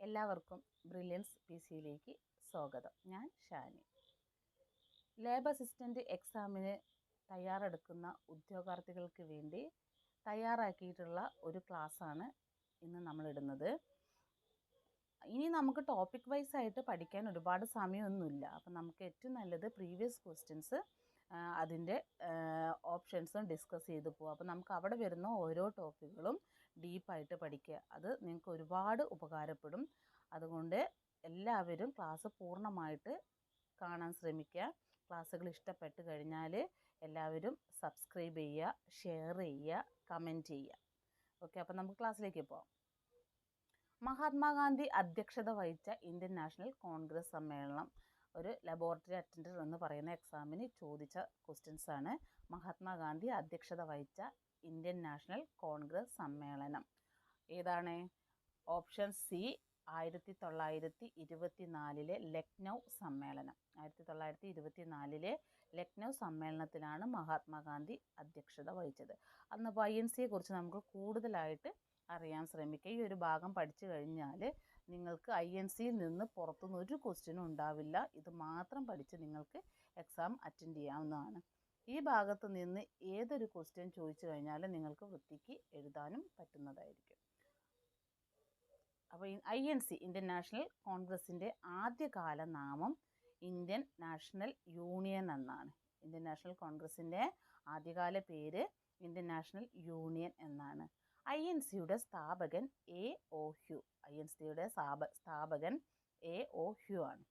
എല്ലാവർക്കും brilliance P സിയിലേക്ക് സ്വാഗതം. ഞാൻ ഷാനി. ലാബ് അസിസ്റ്റൻ്റ് എക്സാമിന് തയ്യാറെടുക്കുന്ന ഉദ്യോഗാർത്ഥികൾക്ക് വേണ്ടി തയ്യാറാക്കിയിട്ടുള്ള ഒരു ക്ലാസ്സാണ് ഇന്ന് നമ്മളിടുന്നത്. ഇനി നമുക്ക് ടോപ്പിക് വൈസ് ആയിട്ട് പഠിക്കാൻ ഒരുപാട് സമയമൊന്നുമില്ല. അപ്പം നമുക്ക് ഏറ്റവും നല്ലത് പ്രീവിയസ് ക്വസ്റ്റ്യൻസ് അതിൻ്റെ ഓപ്ഷൻസും ഡിസ്കസ് ചെയ്ത് പോകാം. അപ്പോൾ നമുക്ക് അവിടെ വരുന്ന ഓരോ ടോപ്പിക്കുകളും ഡീപ്പായിട്ട് പഠിക്കുക. അത് നിങ്ങൾക്ക് ഒരുപാട് ഉപകാരപ്പെടും. അതുകൊണ്ട് എല്ലാവരും ക്ലാസ് പൂർണ്ണമായിട്ട് കാണാൻ ശ്രമിക്കുക. ക്ലാസ്സുകൾ ഇഷ്ടപ്പെട്ട് കഴിഞ്ഞാൽ എല്ലാവരും സബ്സ്ക്രൈബ് ചെയ്യുക, ഷെയർ ചെയ്യുക, കമൻറ്റ് ചെയ്യുക. ഓക്കെ, അപ്പോൾ നമുക്ക് ക്ലാസ്സിലേക്ക് പോകാം. മഹാത്മാഗാന്ധി അധ്യക്ഷത വഹിച്ച ഇന്ത്യൻ നാഷണൽ കോൺഗ്രസ് സമ്മേളനം ഒരു ലബോറട്ടറി അറ്റൻഡർ എന്ന് പറയുന്ന എക്സാമിന് ചോദിച്ച ക്വസ്റ്റ്യൻസ് ആണ്. മഹാത്മാഗാന്ധി അധ്യക്ഷത വഹിച്ച ഇന്ത്യൻ നാഷണൽ കോൺഗ്രസ് സമ്മേളനം ഏതാണ്? ഓപ്ഷൻ സി 1924 ലക്നൗ സമ്മേളനം. 1924 ലക്നൗ സമ്മേളനത്തിലാണ് മഹാത്മാഗാന്ധി അധ്യക്ഷത വഹിച്ചത്. അന്ന് INC കുറിച്ച് നമുക്ക് കൂടുതലായിട്ട് അറിയാൻ ശ്രമിക്കുക. ഈ ഒരു ഭാഗം പഠിച്ചു കഴിഞ്ഞാൽ നിങ്ങൾക്ക് INCയിൽ നിന്ന് പുറത്തുനിന്ന് ഒരു ക്വസ്റ്റ്യനും ഉണ്ടാവില്ല. ഇത് മാത്രം പഠിച്ച് നിങ്ങൾക്ക് എക്സാം അറ്റൻഡ് ചെയ്യാവുന്നതാണ്. ഈ ഭാഗത്ത് നിന്ന് ഏതൊരു ക്വസ്റ്റ്യൻ ചോദിച്ചു കഴിഞ്ഞാൽ നിങ്ങൾക്ക് വൃത്തിക്ക് എഴുതാനും പറ്റുന്നതായിരിക്കും. അപ്പോൾ INC ഇന്ത്യൻ നാഷണൽ കോൺഗ്രസിൻ്റെ ആദ്യകാല നാമം ഇന്ത്യൻ നാഷണൽ യൂണിയൻ എന്നാണ്. ഇന്ത്യൻ നാഷണൽ കോൺഗ്രസിൻ്റെ ആദ്യകാല പേര് ഇന്ത്യൻ നാഷണൽ യൂണിയൻ എന്നാണ്. INCയുടെ സ്ഥാപകൻ A.O. ഹ്യൂ. INCയുടെ സ്ഥാപകൻ A.O. ഹ്യൂ ആണ്.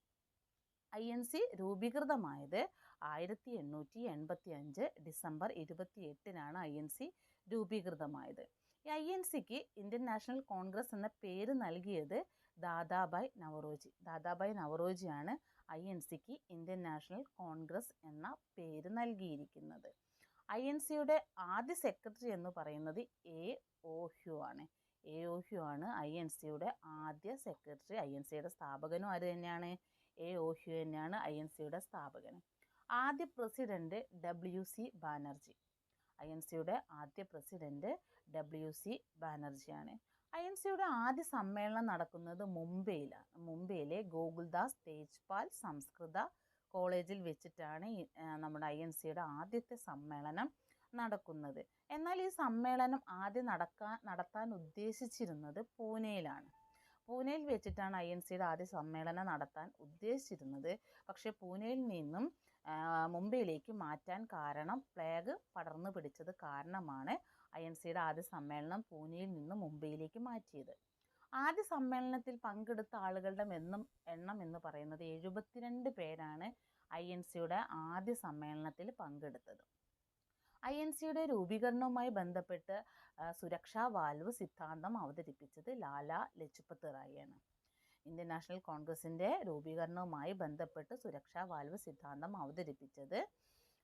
INC രൂപീകൃതമായത് 1885 December 28-നാണ് INC രൂപീകൃതമായത്. ഈ INCക്ക് ഇന്ത്യൻ നാഷണൽ കോൺഗ്രസ് എന്ന പേര് നൽകിയത് ദാദാഭായ് നവറോജി. ദാദാഭായ് നവറോജിയാണ് INCക്ക് ഇന്ത്യൻ നാഷണൽ കോൺഗ്രസ് എന്ന പേര് നൽകിയിരിക്കുന്നത്. INCയുടെ ആദ്യ സെക്രട്ടറി എന്ന് പറയുന്നത് A.O. ഹ്യൂ ആണ്. A.O. ഹ്യൂ ആണ് INCയുടെ ആദ്യ സെക്രട്ടറി. INCയുടെ സ്ഥാപകനും ആര് തന്നെയാണ്? A.O. ഹ്യൂ തന്നെയാണ് INCയുടെ സ്ഥാപകൻ. ആദ്യ പ്രസിഡന്റ് W.C. ബാനർജി. INCയുടെ ആദ്യ പ്രസിഡന്റ് W.C. ബാനർജിയാണ്. INCയുടെ ആദ്യ സമ്മേളനം നടക്കുന്നത് മുംബൈയിലാണ്. മുംബൈയിലെ ഗോകുൽദാസ് തേജ്പാൽ സംസ്കൃത കോളേജിൽ വെച്ചിട്ടാണ് നമ്മുടെ INCയുടെ ആദ്യത്തെ സമ്മേളനം നടക്കുന്നത്. എന്നാൽ ഈ സമ്മേളനം ആദ്യം നടത്താൻ ഉദ്ദേശിച്ചിരുന്നത് പൂനെയിലാണ്. പൂനെയിൽ വെച്ചിട്ടാണ് INCയുടെ ആദ്യ സമ്മേളനം നടത്താൻ ഉദ്ദേശിച്ചിരുന്നത്. പക്ഷേ പൂനെയിൽ നിന്നും മുംബൈയിലേക്ക് മാറ്റാൻ കാരണം പ്ലേഗ് പടർന്നു പിടിച്ചത് കാരണമാണ് INCയുടെ ആദ്യ സമ്മേളനം പൂനെയിൽ നിന്നും മുംബൈയിലേക്ക് മാറ്റിയത്. ആദ്യ സമ്മേളനത്തിൽ പങ്കെടുത്ത ആളുകളുടെ എണ്ണം എന്ന് പറയുന്നത് 72 പേരാണ് INCയുടെ ആദ്യ സമ്മേളനത്തിൽ പങ്കെടുത്തത്. INCയുടെ രൂപീകരണവുമായി ബന്ധപ്പെട്ട് സുരക്ഷാ വാൽവ് സിദ്ധാന്തം അവതരിപ്പിച്ചത് ലാലാ ലജ്പത് റായിയാണ്. ഇന്ത്യൻ നാഷണൽ കോൺഗ്രസിൻ്റെ രൂപീകരണവുമായി ബന്ധപ്പെട്ട് സുരക്ഷാ വാൽവ് സിദ്ധാന്തം അവതരിപ്പിച്ചത്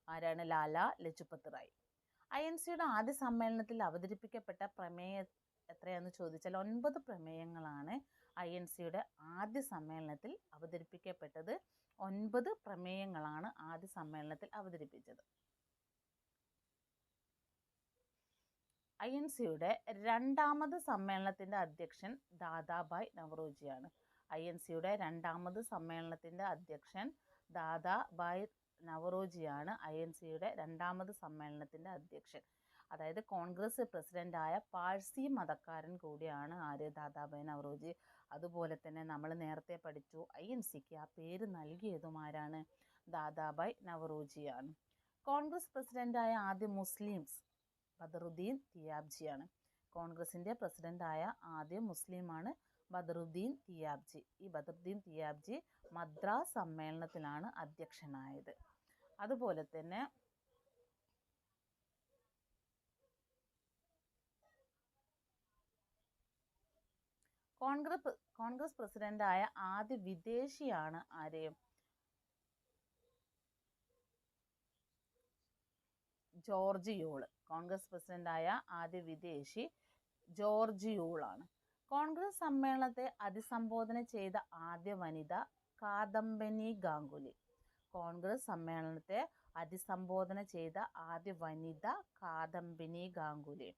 ആരാണ്? ലാലാ ലജ്പത് റായ്. INCയുടെ ആദ്യ സമ്മേളനത്തിൽ അവതരിപ്പിക്കപ്പെട്ട പ്രമേയം എത്രയാണെന്ന് ചോദിച്ചാൽ 9 പ്രമേയങ്ങളാണ് INCയുടെ ആദ്യ സമ്മേളനത്തിൽ അവതരിപ്പിക്കപ്പെട്ടത്. 9 പ്രമേയങ്ങളാണ് ആദ്യ സമ്മേളനത്തിൽ അവതരിപ്പിച്ചത്. INCയുടെ രണ്ടാമത് സമ്മേളനത്തിൻ്റെ അധ്യക്ഷൻ ദാദാഭായ് നവറോജിയാണ്. INCയുടെ രണ്ടാമത് സമ്മേളനത്തിൻ്റെ അധ്യക്ഷൻ ദാദാഭായ് നവറോജിയാണ് INCയുടെ രണ്ടാമത് സമ്മേളനത്തിൻ്റെ അധ്യക്ഷൻ. അതായത് കോൺഗ്രസ് പ്രസിഡൻ്റായ പാഴ്സി മതക്കാരൻ കൂടിയാണ് ആര്? ദാദാഭായ് നവറോജി. അതുപോലെ തന്നെ നമ്മൾ നേരത്തെ പഠിച്ചു INCക്ക് ആ പേര് നൽകിയതും ആരാണ്? ദാദാഭായ് നവറോജിയാണ്. കോൺഗ്രസ് പ്രസിഡൻ്റായ ആദ്യ മുസ്ലിംസ് ബദറുദ്ദീൻ തിയാബ്ജിയാണ്. കോൺഗ്രസിൻ്റെ പ്രസിഡൻ്റായ ആദ്യ മുസ്ലിമാണ് ബദറുദ്ദീൻ തിയാബ്ജി. ഈ ബദറുദ്ദീൻ തിയാബ്ജി മദ്രാസ് സമ്മേളനത്തിലാണ് അധ്യക്ഷനായത്. അതുപോലെ തന്നെ കോൺഗ്രസ് പ്രസിഡൻ്റായ ആദ്യ വിദേശിയാണ് ആര്? George Yule. കോൺഗ്രസ് പ്രസിഡൻ്റായ ആദ്യ വിദേശി ജോർജ് യൂളാണ്. കോൺഗ്രസ് സമ്മേളനത്തെ അഭിസംബോധന ചെയ്ത ആദ്യ വനിത കാദംബനി ഗാംഗുലി. കോൺഗ്രസ് സമ്മേളനത്തെ അഭിസംബോധന ചെയ്ത ആദ്യ വനിത കാദംബനി ഗാംഗുലി.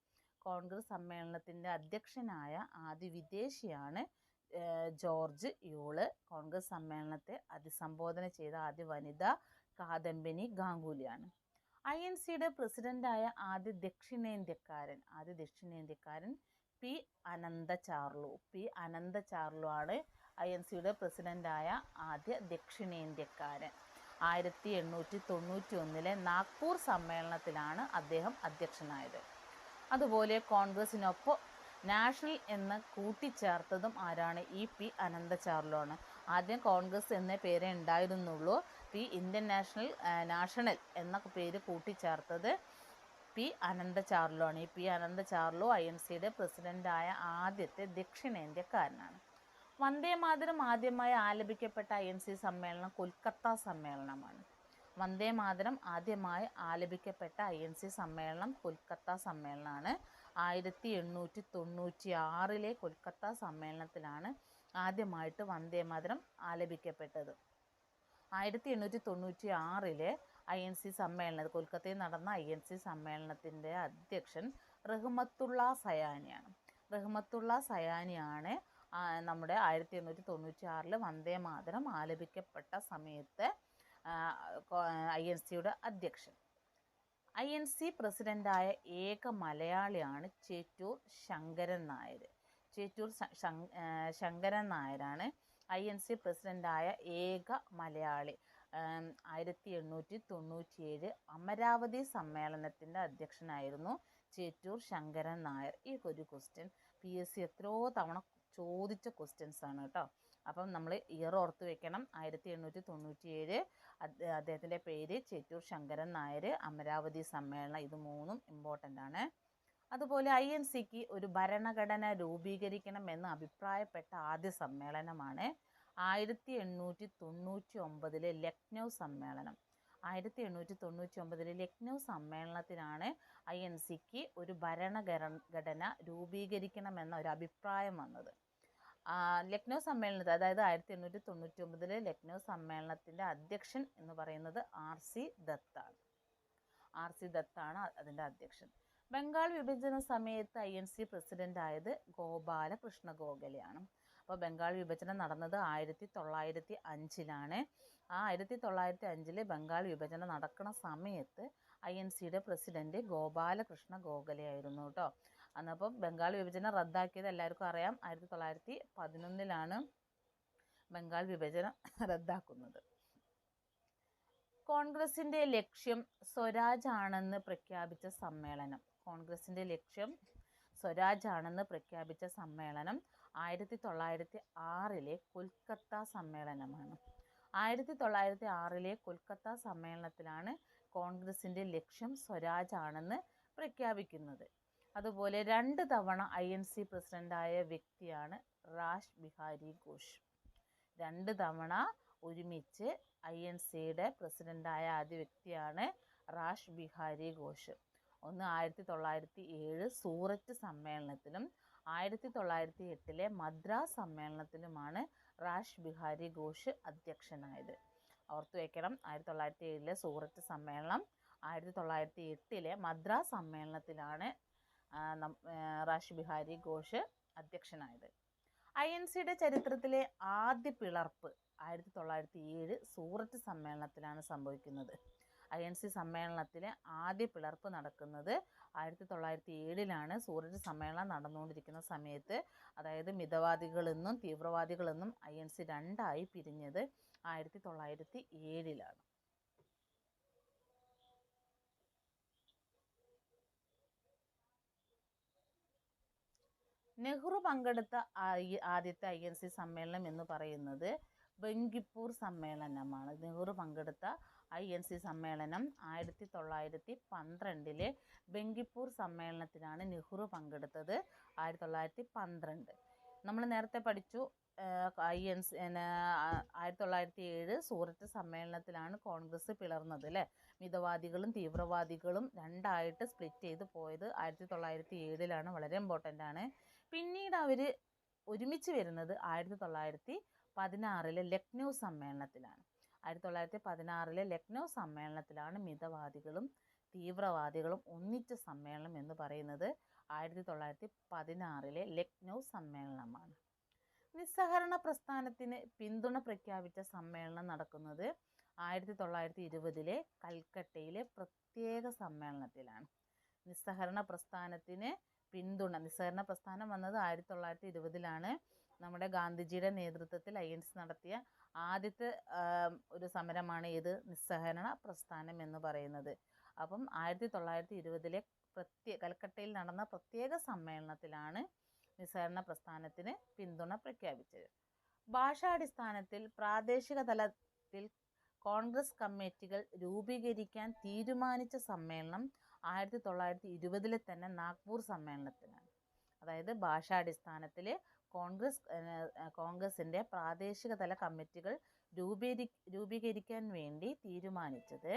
കോൺഗ്രസ് സമ്മേളനത്തിൻ്റെ അധ്യക്ഷനായ ആദ്യ വിദേശിയാണ് ജോർജ് യൂള്. കോൺഗ്രസ് സമ്മേളനത്തെ അഭിസംബോധന ചെയ്ത ആദ്യ വനിത കാദംബിനി ഗാംഗുലിയാണ്. INCയുടെ പ്രസിഡന്റായ ആദ്യ ദക്ഷിണേന്ത്യക്കാരൻ പി അനന്തചാർലു ആണ് INCയുടെ പ്രസിഡന്റായ ആദ്യ ദക്ഷിണേന്ത്യക്കാരൻ. 1891 നാഗ്പൂർ സമ്മേളനത്തിലാണ് അദ്ദേഹം അധ്യക്ഷനായത്. അതുപോലെ കോൺഗ്രസിനൊപ്പം നാഷണൽ എന്ന് കൂട്ടിച്ചേർത്തതും ആരാണ്? പി അനന്തചാർലു ആണ്. ആദ്യം കോൺഗ്രസ് എന്ന പേരേ ഉണ്ടായിരുന്നുള്ളൂ. ഇന്ത്യൻ നാഷണൽ എന്ന പേര് കൂട്ടിച്ചേർത്തത് പി അനന്തചാർലു ആണ്. പി അനന്തചാർലു INCയുടെ പ്രസിഡന്റായ ആദ്യത്തെ ദക്ഷിണേന്ത്യക്കാരനാണ്. വന്ദേമാതരം ആദ്യമായി ആലപിക്കപ്പെട്ട INC സമ്മേളനം കൊൽക്കത്ത സമ്മേളനമാണ്. വന്ദേമാതരം ആദ്യമായി ആലപിക്കപ്പെട്ട INC സമ്മേളനം കൊൽക്കത്ത സമ്മേളനമാണ്. 1896 കൊൽക്കത്ത സമ്മേളനത്തിലാണ് ആദ്യമായിട്ട് വന്ദേമാതരം ആലപിക്കപ്പെട്ടത്. 1896 INC സമ്മേളനം കൊൽക്കത്തയിൽ നടന്ന INC സമ്മേളനത്തിൻ്റെ അധ്യക്ഷൻ റഹ്മത്തുള്ള സയാനിയാണ് നമ്മുടെ 1896 വന്ദേമാതരം ആലപിക്കപ്പെട്ട സമയത്ത് INCയുടെ അധ്യക്ഷൻ. INC പ്രസിഡന്റായ ഏക മലയാളിയാണ് ചേറ്റൂർ ശങ്കരൻ നായരാണ് INC പ്രസിഡന്റായ ഏക മലയാളി. 1897 അമരാവതി സമ്മേളനത്തിൻ്റെ അധ്യക്ഷനായിരുന്നു ചേറ്റൂർ ശങ്കരൻ നായർ. ഈ ഒരു ക്വസ്റ്റ്യൻ PSC എത്രയോ തവണ ചോദിച്ച ക്വസ്റ്റ്യൻസ് ആണ് കേട്ടോ. അപ്പം നമ്മൾ ഇയർ ഓർത്ത് വെക്കണം. 1897 അദ്ദേഹത്തിൻ്റെ പേര് ചേറ്റൂർ ശങ്കരൻ നായർ. അമരാവതി സമ്മേളനം, ഇത് മൂന്നും ഇമ്പോർട്ടൻ്റ് ആണ്. അതുപോലെ INCക്ക് ഒരു ഭരണഘടന രൂപീകരിക്കണമെന്ന് അഭിപ്രായപ്പെട്ട ആദ്യ സമ്മേളനമാണ് 1899 ലക്നൗ സമ്മേളനം. 1899 ലക്നൗ സമ്മേളനത്തിനാണ് INCക്ക് ഒരു ഭരണഘടന രൂപീകരിക്കണമെന്ന ഒരു അഭിപ്രായം വന്നത്. ലക്നൗ സമ്മേളനത്തിൽ, അതായത് 1899 ലക്നൗ സമ്മേളനത്തിൻ്റെ അധ്യക്ഷൻ എന്ന് പറയുന്നത് RC ദത്താണ് അതിൻ്റെ അധ്യക്ഷൻ. ബംഗാൾ വിഭജന സമയത്ത് INC പ്രസിഡന്റ് ആയത് ഗോപാലകൃഷ്ണ ഗോഖലെയാണ്. അപ്പോൾ ബംഗാൾ വിഭജനം നടന്നത് 1905 ആ 1905 ബംഗാൾ വിഭജനം നടക്കുന്ന സമയത്ത് INCയുടെ പ്രസിഡന്റ് ഗോപാലകൃഷ്ണ ഗോഖലെ ആയിരുന്നു കേട്ടോ. അന്നപ്പം ബംഗാൾ വിഭജനം റദ്ദാക്കിയത് എല്ലാവർക്കും അറിയാം. 1911 ബംഗാൾ വിഭജനം റദ്ദാക്കുന്നത്. കോൺഗ്രസിൻ്റെ ലക്ഷ്യം സ്വരാജ് ആണെന്ന് പ്രഖ്യാപിച്ച സമ്മേളനം. 1906 കൊൽക്കത്ത സമ്മേളനമാണ്. 1906 കൊൽക്കത്ത സമ്മേളനത്തിലാണ് കോൺഗ്രസിൻ്റെ ലക്ഷ്യം സ്വരാജ് ആണെന്ന് പ്രഖ്യാപിക്കുന്നത്. അതുപോലെ 2 തവണ INC പ്രസിഡന്റായ വ്യക്തിയാണ് റാഷ് ബിഹാരി ഘോഷ്. 2 തവണ ഒരുമിച്ച് INCയുടെ പ്രസിഡന്റായ ആദ്യ വ്യക്തിയാണ് റാഷ് ബിഹാരി ഘോഷ്. ഒന്ന് 1907 സൂററ്റ് സമ്മേളനത്തിലും 1908 മദ്രാസ് സമ്മേളനത്തിലുമാണ് റാഷ് ബിഹാരി ഘോഷ് അധ്യക്ഷനായത്. ഓർത്തു വയ്ക്കണം, 1907 സൂററ്റ് സമ്മേളനം, 1908 മദ്രാസ് സമ്മേളനത്തിലാണ് റാഷ് ബിഹാരി ഘോഷ് അധ്യക്ഷനായത്. INCയുടെ ചരിത്രത്തിലെ ആദ്യ പിളർപ്പ് 1907 സൂററ്റ് സമ്മേളനത്തിലാണ് സംഭവിക്കുന്നത്. INC സമ്മേളനത്തിലെ ആദ്യ പിളർപ്പ് നടക്കുന്നത് 1907 സൂററ്റ് സമ്മേളനം നടന്നുകൊണ്ടിരിക്കുന്ന സമയത്ത്. അതായത് മിതവാദികളെന്നും തീവ്രവാദികളെന്നും INC 2ആയി പിരിഞ്ഞത് 1907. നെഹ്റു പങ്കെടുത്ത ആദ്യത്തെ INC സമ്മേളനം എന്ന് പറയുന്നത് ബങ്കിപ്പൂർ സമ്മേളനമാണ്. നെഹ്റു പങ്കെടുത്ത INC സമ്മേളനം 1912 ബങ്കിപ്പൂർ സമ്മേളനത്തിലാണ് നെഹ്റു പങ്കെടുത്തത്. 1912 നമ്മൾ നേരത്തെ പഠിച്ചു. 1907 സൂററ്റ് സമ്മേളനത്തിലാണ് കോൺഗ്രസ് പിളർന്നത് അല്ലേ. മിതവാദികളും തീവ്രവാദികളും 2ആയിട്ട് സ്പ്ലിറ്റ് ചെയ്ത് പോയത് 1907. വളരെ ഇമ്പോർട്ടൻ്റ് ആണ്. പിന്നീട് അവർ ഒരുമിച്ച് വരുന്നത് 1916 ലക്നൗ സമ്മേളനത്തിലാണ്. 1916 ലക്നൗ സമ്മേളനത്തിലാണ് മിതവാദികളും തീവ്രവാദികളും ഒന്നിച്ച സമ്മേളനം എന്ന് പറയുന്നത് 1916 ലക്നൗ സമ്മേളനമാണ്. നിസ്സഹകരണ പ്രസ്ഥാനത്തിന് പിന്തുണ പ്രഖ്യാപിച്ച സമ്മേളനം നടക്കുന്നത് 1920 കൽക്കട്ടയിലെ പ്രത്യേക സമ്മേളനത്തിലാണ്. നിസ്സഹകരണ പ്രസ്ഥാനത്തിന് നിസ്സഹകരണ പ്രസ്ഥാനം വന്നത് 1920 നമ്മുടെ ഗാന്ധിജിയുടെ നേതൃത്വത്തിൽ INC നടത്തിയ ആദ്യത്തെ ഒരു സമരമാണ് ഇത് നിസ്സഹകരണ പ്രസ്ഥാനം എന്ന് പറയുന്നത്. അപ്പം 1920 കൽക്കട്ടയിൽ നടന്ന പ്രത്യേക സമ്മേളനത്തിലാണ് നിസ്സഹകരണ പ്രസ്ഥാനത്തിന് പിന്തുണ പ്രഖ്യാപിച്ചത്. ഭാഷാടിസ്ഥാനത്തിൽ പ്രാദേശിക തലത്തിൽ കോൺഗ്രസ് കമ്മിറ്റികൾ രൂപീകരിക്കാൻ തീരുമാനിച്ച സമ്മേളനം 1920 തന്നെ നാഗ്പൂർ സമ്മേളനത്തിലാണ്. അതായത് ഭാഷാടിസ്ഥാനത്തിൽ കോൺഗ്രസിൻ്റെ പ്രാദേശിക തല കമ്മിറ്റികൾ രൂപീകരിക്കാൻ വേണ്ടി തീരുമാനിച്ചത്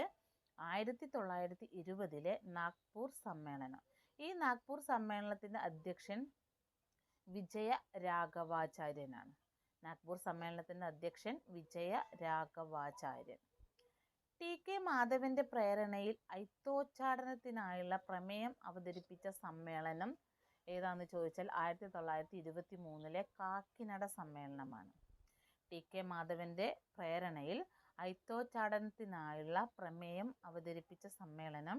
1920 നാഗ്പൂർ സമ്മേളനം. ഈ നാഗ്പൂർ സമ്മേളനത്തിൻ്റെ അധ്യക്ഷൻ വിജയ രാഘവാചാര്യനാണ്. നാഗ്പൂർ സമ്മേളനത്തിൻ്റെ അധ്യക്ഷൻ വിജയ രാഘവാചാര്യൻ. TK മാധവന്റെ പ്രേരണയിൽ ഐത്തോച്ചാടനത്തിനായുള്ള പ്രമേയം അവതരിപ്പിച്ച സമ്മേളനം ഏതാണെന്ന് ചോദിച്ചാൽ 1923 കാക്കിനട സമ്മേളനമാണ്. TK മാധവന്റെ പ്രേരണയിൽ ഐത്തോച്ചാടനത്തിനായുള്ള പ്രമേയം അവതരിപ്പിച്ച സമ്മേളനം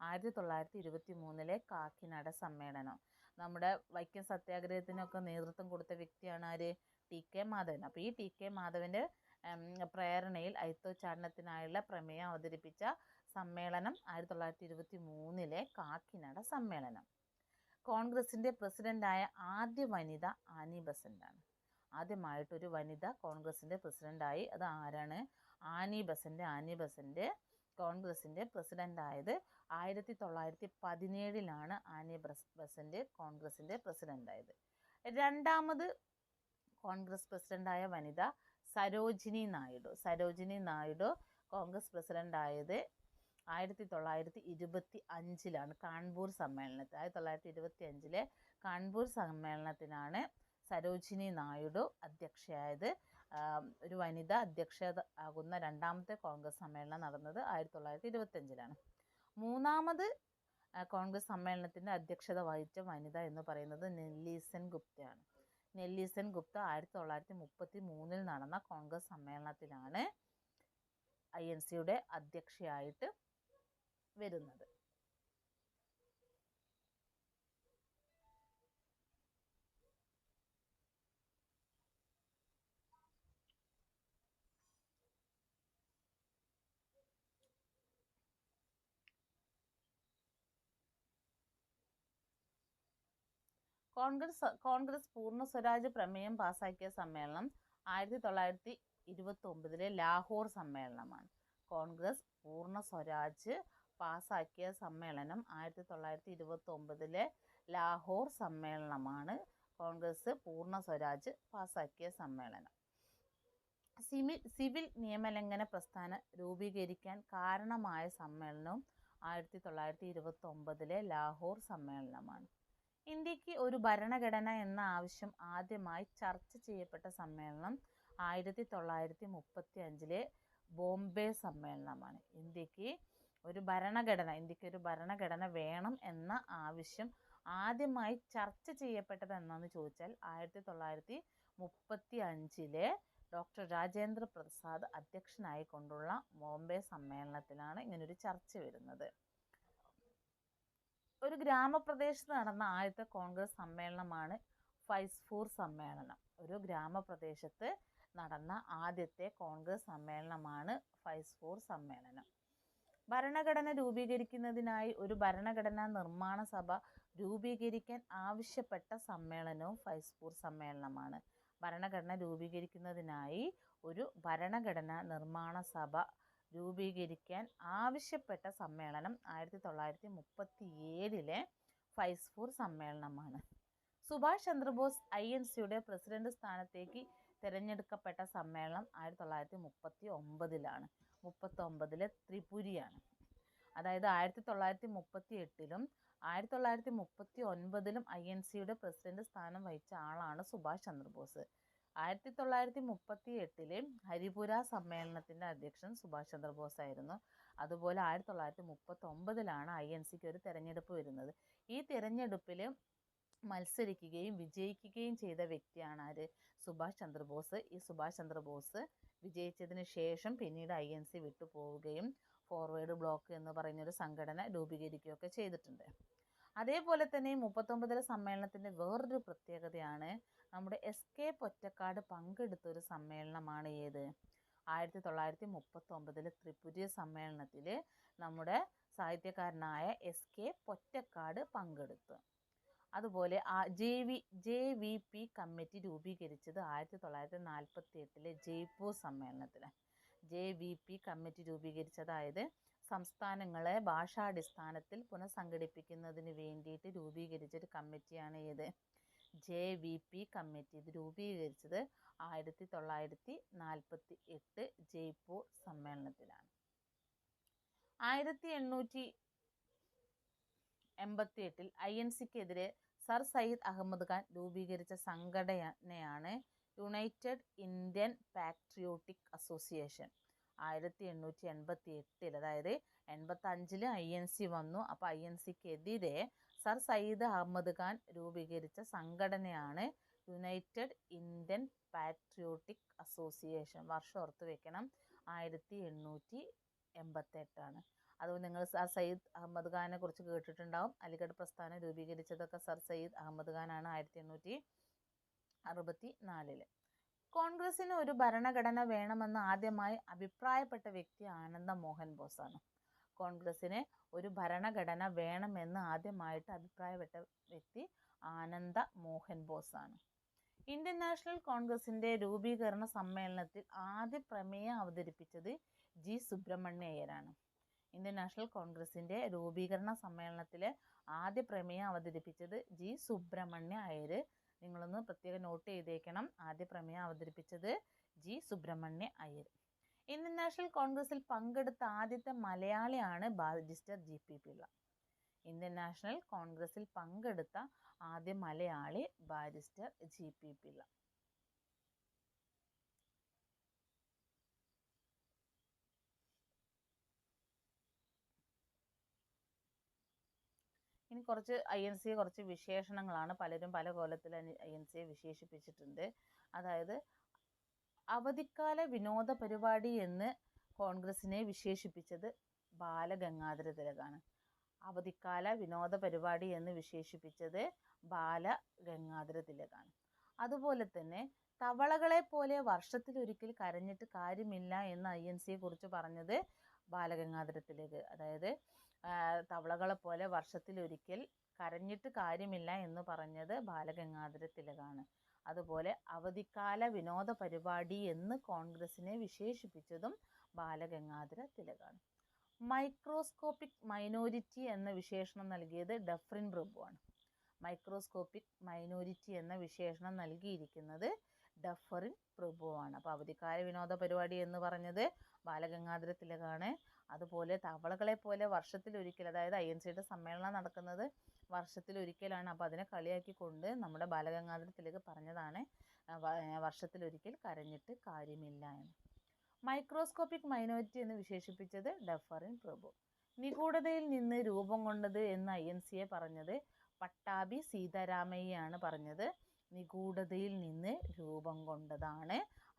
1923 കാക്കിനട സമ്മേളനം. നമ്മുടെ വൈക്കം സത്യാഗ്രഹത്തിനൊക്കെ നേതൃത്വം കൊടുത്ത വ്യക്തിയാണ് ആര്? TK മാധവൻ. അപ്പോൾ ഈ TK മാധവന്റെ പ്രേരണയിൽ ഐത്തോച്ചാടനത്തിനായുള്ള പ്രമേയം അവതരിപ്പിച്ച സമ്മേളനം 1923 കാക്കിനട സമ്മേളനം. കോൺഗ്രസിൻ്റെ പ്രസിഡന്റായ ആദ്യ വനിത ആനി ബസന്റാണ്. ആദ്യമായിട്ടൊരു വനിത കോൺഗ്രസിൻ്റെ പ്രസിഡന്റായി. അത് ആരാണ്? ആനി ബസന്റ് കോൺഗ്രസിൻ്റെ പ്രസിഡന്റായത് 1917 ആനി ബസന്റ് കോൺഗ്രസിൻ്റെ പ്രസിഡന്റായത്. രണ്ടാമത് കോൺഗ്രസ് പ്രസിഡന്റായ വനിത സരോജിനി നായിഡു കോൺഗ്രസ് പ്രസിഡന്റായത് 1925 കാൺപൂർ സമ്മേളനത്തിൽ. 1925 കാൺപൂർ സമ്മേളനത്തിനാണ് സരോജിനി നായിഡു അധ്യക്ഷയായത്. ഒരു വനിത അധ്യക്ഷ ആകുന്ന രണ്ടാമത്തെ കോൺഗ്രസ് സമ്മേളനം നടന്നത് 1925. മൂന്നാമത് കോൺഗ്രസ് സമ്മേളനത്തിൻ്റെ അധ്യക്ഷത വഹിച്ച വനിത എന്ന് പറയുന്നത് നെല്ലി ഗുപ്തയാണ്. നെല്ലി ഗുപ്ത 1933 നടന്ന കോൺഗ്രസ് സമ്മേളനത്തിലാണ് INCയുടെ അധ്യക്ഷയായിട്ട് വരുന്നത്. കോൺഗ്രസ് പൂർണ്ണ സ്വരാജ് പ്രമേയം പാസാക്കിയ സമ്മേളനം 1929 ലാഹോർ സമ്മേളനമാണ്. കോൺഗ്രസ് പൂർണ്ണ സ്വരാജ് പാസാക്കിയ സമ്മേളനം 1929 ലാഹോർ സമ്മേളനമാണ്. കോൺഗ്രസ് പൂർണ്ണ സ്വരാജ് പാസാക്കിയ സമ്മേളനം. സിവിൽ നിയമലംഘന പ്രസ്ഥാനം രൂപീകരിക്കാൻ കാരണമായ സമ്മേളനവും 1929 ലാഹോർ സമ്മേളനമാണ്. ഇന്ത്യക്ക് ഒരു ഭരണഘടന എന്ന ആവശ്യം ആദ്യമായി ചർച്ച ചെയ്യപ്പെട്ട സമ്മേളനം 1935 ബോംബെ സമ്മേളനമാണ്. ഇന്ത്യക്ക് ഒരു ഭരണഘടന വേണം എന്ന ആവശ്യം ആദ്യമായി ചർച്ച ചെയ്യപ്പെട്ടത് എന്നാന്ന് ചോദിച്ചാൽ 1935 ഡോക്ടർ രാജേന്ദ്ര പ്രസാദ് അധ്യക്ഷനായിക്കൊണ്ടുള്ള ബോംബെ സമ്മേളനത്തിലാണ് ഇങ്ങനൊരു ചർച്ച വരുന്നത്. ഒരു ഗ്രാമപ്രദേശത്ത് നടന്ന ആദ്യത്തെ കോൺഗ്രസ് സമ്മേളനമാണ് ഫൈസ്പൂർ സമ്മേളനം. ഒരു ഗ്രാമപ്രദേശത്ത് നടന്ന ആദ്യത്തെ കോൺഗ്രസ് സമ്മേളനമാണ് ഫൈസ്പൂർ സമ്മേളനം. ഭരണഘടന രൂപീകരിക്കുന്നതിനായി ഒരു ഭരണഘടനാ നിർമ്മാണ സഭ രൂപീകരിക്കാൻ ആവശ്യപ്പെട്ട സമ്മേളനവും ഫൈസ്പൂർ സമ്മേളനമാണ്. ഭരണഘടന രൂപീകരിക്കുന്നതിനായി ഒരു ഭരണഘടനാ നിർമ്മാണ സഭ രൂപീകരിക്കാൻ ആവശ്യപ്പെട്ട സമ്മേളനം 1937 ഫൈസ്പൂർ സമ്മേളനമാണ്. സുഭാഷ് ചന്ദ്രബോസ് INCയുടെ പ്രസിഡന്റ് സ്ഥാനത്തേക്ക് തിരഞ്ഞെടുക്കപ്പെട്ട സമ്മേളനം 1939 39 ത്രിപുരിയാണ്. അതായത് 1938 1939 INCയുടെ പ്രസിഡന്റ് സ്ഥാനം വഹിച്ച ആളാണ് സുഭാഷ് ചന്ദ്രബോസ്. 1938 ഹരിപുര സമ്മേളനത്തിൻ്റെ അധ്യക്ഷൻ സുഭാഷ് ചന്ദ്രബോസ് ആയിരുന്നു. അതുപോലെ 1939 INCക്ക് ഒരു തെരഞ്ഞെടുപ്പ് വരുന്നത്. ഈ തെരഞ്ഞെടുപ്പിൽ മത്സരിക്കുകയും വിജയിക്കുകയും ചെയ്ത വ്യക്തിയാണ് ആര്? സുഭാഷ് ചന്ദ്രബോസ്. ഈ സുഭാഷ് ചന്ദ്രബോസ് വിജയിച്ചതിന് ശേഷം പിന്നീട് INC വിട്ടു പോവുകയും ഫോർവേഡ് ബ്ലോക്ക് എന്ന് പറയുന്നൊരു സംഘടന രൂപീകരിക്കുകയൊക്കെ ചെയ്തിട്ടുണ്ട്. അതേപോലെ തന്നെ 39ലെ സമ്മേളനത്തിൻ്റെ വേറൊരു പ്രത്യേകതയാണ് നമ്മുടെ SK പൊറ്റക്കാട് പങ്കെടുത്തൊരു സമ്മേളനമാണ് ഏത്? 1939 ത്രിപുര സമ്മേളനത്തിൽ നമ്മുടെ സാഹിത്യകാരനായ SK പൊറ്റക്കാട് പങ്കെടുത്തു. അതുപോലെ JVP കമ്മിറ്റി രൂപീകരിച്ചത് 1948 ജയ്പൂർ സമ്മേളനത്തിൽ. JVP കമ്മിറ്റി രൂപീകരിച്ചത് അതായത് സംസ്ഥാനങ്ങളെ ഭാഷാടിസ്ഥാനത്തിൽ പുനഃസംഘടിപ്പിക്കുന്നതിന് വേണ്ടിയിട്ട് രൂപീകരിച്ചൊരു കമ്മിറ്റിയാണ് ഏത്? JVP committee. ഇത് രൂപീകരിച്ചത് 1948 ജയ്പൂർ സമ്മേളനത്തിലാണ്. 1888 INCക്കെതിരെ സർ സയ്യിദ് അഹമ്മദ് ഖാൻ രൂപീകരിച്ച സംഘടനയാണ് യുണൈറ്റഡ് ഇന്ത്യൻ പാട്രിയോട്ടിക് അസോസിയേഷൻ. 1888 അതായത് 85 INC വന്നു. അപ്പോൾ INCക്കെതിരെ സർ സയ്യിദ് അഹമ്മദ് ഖാൻ രൂപീകരിച്ച സംഘടനയാണ് യുണൈറ്റഡ് ഇന്ത്യൻ പാട്രിയോട്ടിക് അസോസിയേഷൻ. വർഷം ഓർത്ത് വെക്കണം, 1888. അതുകൊണ്ട് നിങ്ങൾ സർ സയ്യിദ് അഹമ്മദ് ഖാനെ കുറിച്ച് കേട്ടിട്ടുണ്ടാവും. അലിഗഡ് പ്രസ്ഥാനം രൂപീകരിച്ചതൊക്കെ സർ സയ്യിദ് അഹമ്മദ് ഖാനാണ് 1864. കോൺഗ്രസിന് ഒരു ഭരണഘടന വേണമെന്ന് ആദ്യമായി അഭിപ്രായപ്പെട്ട വ്യക്തി ആനന്ദ മോഹൻ ബോസാണ്. കോൺഗ്രസിന് ഒരു ഭരണഘടന വേണമെന്ന് ആദ്യമായിട്ട് അഭിപ്രായപ്പെട്ട വ്യക്തി ആനന്ദ മോഹൻ ബോസാണ്. ഇന്ത്യൻ നാഷണൽ കോൺഗ്രസിൻ്റെ രൂപീകരണ സമ്മേളനത്തിൽ ആദ്യ പ്രമേയം അവതരിപ്പിച്ചത് G. സുബ്രഹ്മണ്യ അയ്യരാണ്. ഇന്ത്യൻ നാഷണൽ കോൺഗ്രസിൻ്റെ രൂപീകരണ സമ്മേളനത്തിലെ ആദ്യ പ്രമേയം അവതരിപ്പിച്ചത് G. സുബ്രഹ്മണ്യ അയ്യർ. നിങ്ങളൊന്ന് പ്രത്യേകം നോട്ട് ചെയ്തേക്കണം. ആദ്യ പ്രമേയം അവതരിപ്പിച്ചത് G. Subramania Iyer. Indian national കോൺഗ്രസിൽ പങ്കെടുത്ത ആദ്യത്തെ മലയാളിയാണ് barrister G.P. Pillai. Indian national കോൺഗ്രസിൽ പങ്കെടുത്ത ആദ്യ മലയാളി ബാരിസ്റ്റർ G.P. പിള്ള. ഇനി കുറച്ച് INC കുറച്ച് വിശേഷണങ്ങളാണ്. പലരും പല കോലത്തിൽ INC വിശേഷിപ്പിച്ചിട്ടുണ്ട്. അതായത് അവധിക്കാല വിനോദ പരിപാടി എന്ന് കോൺഗ്രസിനെ വിശേഷിപ്പിച്ചത് ബാലഗംഗാധര തിലകാണ്. അവധിക്കാല വിനോദ പരിപാടി എന്ന് വിശേഷിപ്പിച്ചത് ബാലഗംഗാധര തിലകാണ്. അതുപോലെ തന്നെ തവളകളെ പോലെ വർഷത്തിലൊരിക്കൽ കരഞ്ഞിട്ട് കാര്യമില്ല എന്ന് INCയെ കുറിച്ച് പറഞ്ഞത് ബാലഗംഗാധര തിലക്. അതായത് തവളകളെ പോലെ വർഷത്തിലൊരിക്കൽ കരഞ്ഞിട്ട് കാര്യമില്ല എന്ന് പറഞ്ഞത് ബാലഗംഗാധര തിലകാണ്. അതുപോലെ അവധിക്കാല വിനോദ പരിപാടി എന്ന് കോൺഗ്രസിനെ വിശേഷിപ്പിച്ചതും ബാലഗംഗാധര തിലകാണ്. മൈക്രോസ്കോപ്പിക് മൈനോരിറ്റി എന്ന വിശേഷണം നൽകിയത് ഡഫറിൻ പ്രഭുവാണ്. മൈക്രോസ്കോപ്പിക് മൈനോരിറ്റി എന്ന വിശേഷണം നൽകിയിരിക്കുന്നത് ഡഫറിൻ പ്രഭുവാണ്. അപ്പോൾ അവധിക്കാല വിനോദ പരിപാടി എന്ന് പറഞ്ഞത് ബാലഗംഗാധര തിലകാണ്. അതുപോലെ തവളകളെ പോലെ വർഷത്തിലൊരിക്കൽ, അതായത് INCയുടെ സമ്മേളനം നടക്കുന്നത് വർഷത്തിലൊരിക്കലാണ്. അപ്പോൾ അതിനെ കളിയാക്കിക്കൊണ്ട് നമ്മുടെ ബാലഗംഗാധര തിലക് പറഞ്ഞതാണ് വർഷത്തിലൊരിക്കൽ കരഞ്ഞിട്ട് കാര്യമില്ല എന്ന്. മൈക്രോസ്കോപ്പിക് മൈനോരിറ്റി എന്ന് വിശേഷിപ്പിച്ചത് ഡഫറിൻ പ്രഭു. നിഗൂഢതയിൽ നിന്ന് രൂപം കൊണ്ടത് എന്ന് INCയെ പറഞ്ഞത് പട്ടാഭി സീതാരാമയ്യയാണ് പറഞ്ഞത്. നിഗൂഢതയിൽ നിന്ന് രൂപം കൊണ്ടതാണ്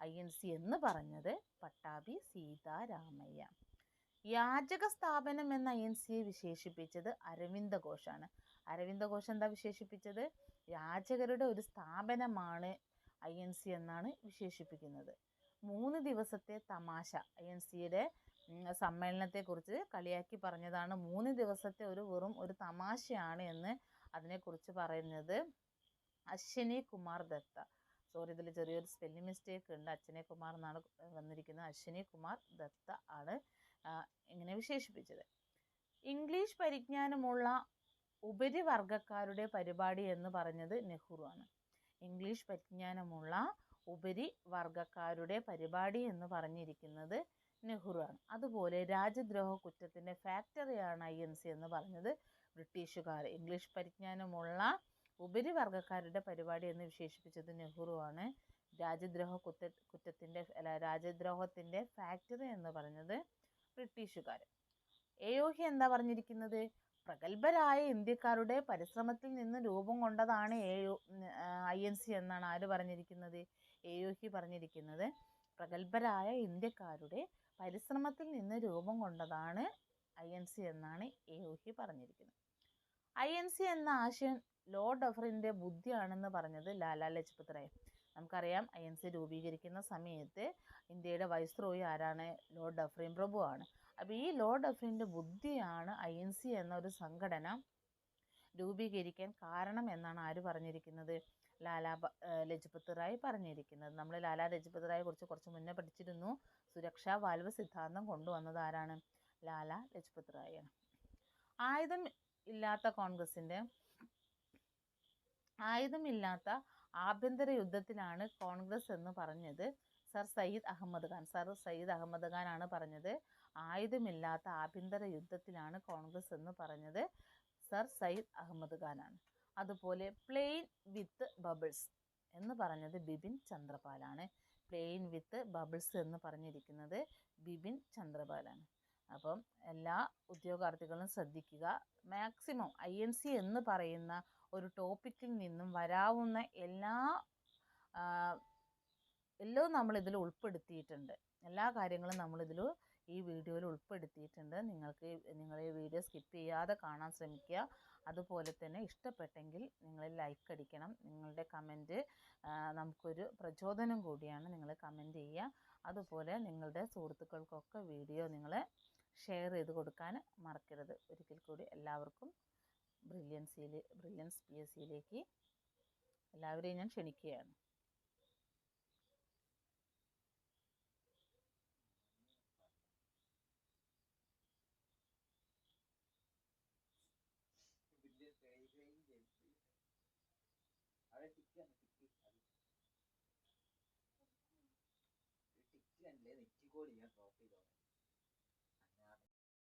INC എന്ന് പറഞ്ഞത് പട്ടാഭി സീതാരാമയ്യ. യാചക സ്ഥാപനം എന്ന INCയെ വിശേഷിപ്പിച്ചത് അരവിന്ദ ഘോഷാണ്. അരവിന്ദ ഘോഷ് എന്താ വിശേഷിപ്പിച്ചത്? യാചകരുടെ ഒരു സ്ഥാപനമാണ് INC എന്നാണ് വിശേഷിപ്പിക്കുന്നത്. 3 ദിവസത്തെ തമാശ, INCയുടെ സമ്മേളനത്തെക്കുറിച്ച് കളിയാക്കി പറഞ്ഞതാണ് 3 ദിവസത്തെ വെറും ഒരു തമാശയാണ് എന്ന് അതിനെക്കുറിച്ച് പറയുന്നത് അശ്വിനി കുമാർ ദത്ത. സോറി, ഇതിൽ ചെറിയൊരു സ്പെല്ലിംഗ് മിസ്റ്റേക്ക് ഉണ്ട്. അശ്വിനി കുമാർ എന്നാണ് വന്നിരിക്കുന്നത്. അശ്വിനി കുമാർ ദത്ത ആണ് ഇങ്ങനെ വിശേഷിപ്പിച്ചത്. ഇംഗ്ലീഷ് പരിജ്ഞാനമുള്ള ഉപരിവർഗക്കാരുടെ പരിപാടി എന്ന് പറഞ്ഞത് നെഹ്റു ആണ്. ഇംഗ്ലീഷ് പരിജ്ഞാനമുള്ള ഉപരിവർഗക്കാരുടെ പരിപാടി എന്ന് പറഞ്ഞിരിക്കുന്നത് നെഹ്റു ആണ്. അതുപോലെ രാജ്യദ്രോഹ കുറ്റത്തിൻ്റെ ഫാക്ടറിയാണ് INC എന്ന് പറഞ്ഞത് ബ്രിട്ടീഷുകാർ. ഇംഗ്ലീഷ് പരിജ്ഞാനമുള്ള ഉപരിവർഗക്കാരുടെ പരിപാടി എന്ന് വിശേഷിപ്പിച്ചത് നെഹ്റു ആണ്. രാജ്യദ്രോഹത്തിൻ്റെ ഫാക്ടറി എന്ന് പറഞ്ഞത് ബ്രിട്ടീഷുകാർ. അയോഹി എന്താ പറഞ്ഞിരിക്കുന്നത്? പ്രഗത്ഭരായ ഇന്ത്യക്കാരുടെ പരിശ്രമത്തിൽ നിന്ന് രൂപം കൊണ്ടതാണ് INC എന്നാണ് ആര് പറഞ്ഞിരിക്കുന്നത്? AUC പറഞ്ഞിരിക്കുന്നത്. പ്രഗത്ഭരായ ഇന്ത്യക്കാരുടെ പരിശ്രമത്തിൽ നിന്ന് രൂപം കൊണ്ടതാണ് INC എന്നാണ് AUC പറഞ്ഞിരിക്കുന്നത്. INC എന്ന ആശയം ലോർഡ് ഡഫറിൻ്റെ ബുദ്ധിയാണെന്ന് പറഞ്ഞത് ലാലാ ലജ്പത് റായ്. നമുക്കറിയാം INC രൂപീകരിക്കുന്ന സമയത്ത് ഇന്ത്യയുടെ വൈസ്രോയി ആരാണ്? ലോർഡ് ഡഫറിൻ പ്രഭു ആണ്. അപ്പോൾ ഈ ലോർഡ് ഡഫറിൻ്റെ ബുദ്ധിയാണ് INC എന്നൊരു സംഘടന രൂപീകരിക്കാൻ കാരണം എന്നാണ് ആര് പറഞ്ഞിരിക്കുന്നത്? ലാലാ ലജ്പത് റായ് പറഞ്ഞിരിക്കുന്നത്. നമ്മൾ ലാലാ ലജ്പത് റായെ കുറിച്ച് കുറച്ച് മുന്നേ പഠിച്ചിരുന്നു. സുരക്ഷാ വാൽവ് സിദ്ധാന്തം കൊണ്ടുവന്നത് ആരാണ്? ലാലാ ലജ്പത് റായാണ്. ആയുധമില്ലാത്ത ആഭ്യന്തര യുദ്ധത്തിലാണ് കോൺഗ്രസ് എന്ന് പറഞ്ഞത് സർ സയ്യിദ് അഹമ്മദ് ഖാൻ. സർ സയ്യിദ് അഹമ്മദ് ഖാൻ ആണ് പറഞ്ഞത്. ആയുധമില്ലാത്ത ആഭ്യന്തര യുദ്ധത്തിലാണ് കോൺഗ്രസ് എന്ന് പറഞ്ഞത് സർ സയ്യിദ് അഹമ്മദ് ഖാൻ ആണ്. അതുപോലെ പ്ലെയിൻ വിത്ത് ബബിൾസ് എന്ന് പറഞ്ഞത് ബിപിൻ ചന്ദ്രപാലാണ്. പ്ലെയിൻ വിത്ത് ബബിൾസ് എന്ന് പറഞ്ഞിരിക്കുന്നത് ബിപിൻ ചന്ദ്രപാലാണ്. അപ്പം എല്ലാ ഉദ്യോഗാർത്ഥികളും ശ്രദ്ധിക്കുക. മാക്സിമം INC എന്ന് പറയുന്ന ഒരു ടോപ്പിക്കിൽ നിന്നും വരാവുന്ന എല്ലാം നമ്മളിതിൽ ഉൾപ്പെടുത്തിയിട്ടുണ്ട്. എല്ലാ കാര്യങ്ങളും നമ്മളിതിൽ ഈ വീഡിയോയിൽ ഉൾപ്പെടുത്തിയിട്ടുണ്ട്. നിങ്ങൾ ഈ വീഡിയോ സ്കിപ്പ് ചെയ്യാതെ കാണാൻ ശ്രമിക്കുക. അതുപോലെ തന്നെ ഇഷ്ടപ്പെട്ടെങ്കിൽ നിങ്ങൾ ലൈക്ക് അടിക്കണം. നിങ്ങളുടെ കമൻറ്റ് നമുക്കൊരു പ്രചോദനം കൂടിയാണ്. നിങ്ങൾ കമൻറ്റ് ചെയ്യുക. അതുപോലെ നിങ്ങളുടെ സുഹൃത്തുക്കൾക്കൊക്കെ വീഡിയോ നിങ്ങൾ ഷെയർ ചെയ്ത് കൊടുക്കാൻ മറക്കരുത്. ഒരിക്കൽ കൂടി എല്ലാവർക്കും ബ്രില്യൻസ് PSCയിലേക്ക് എല്ലാവരെയും ഞാൻ ക്ഷണിക്കുകയാണ്. നെറ്റിക്കോടി ഞാൻ ഡ്രോപ്പ് ചെയ്തോ.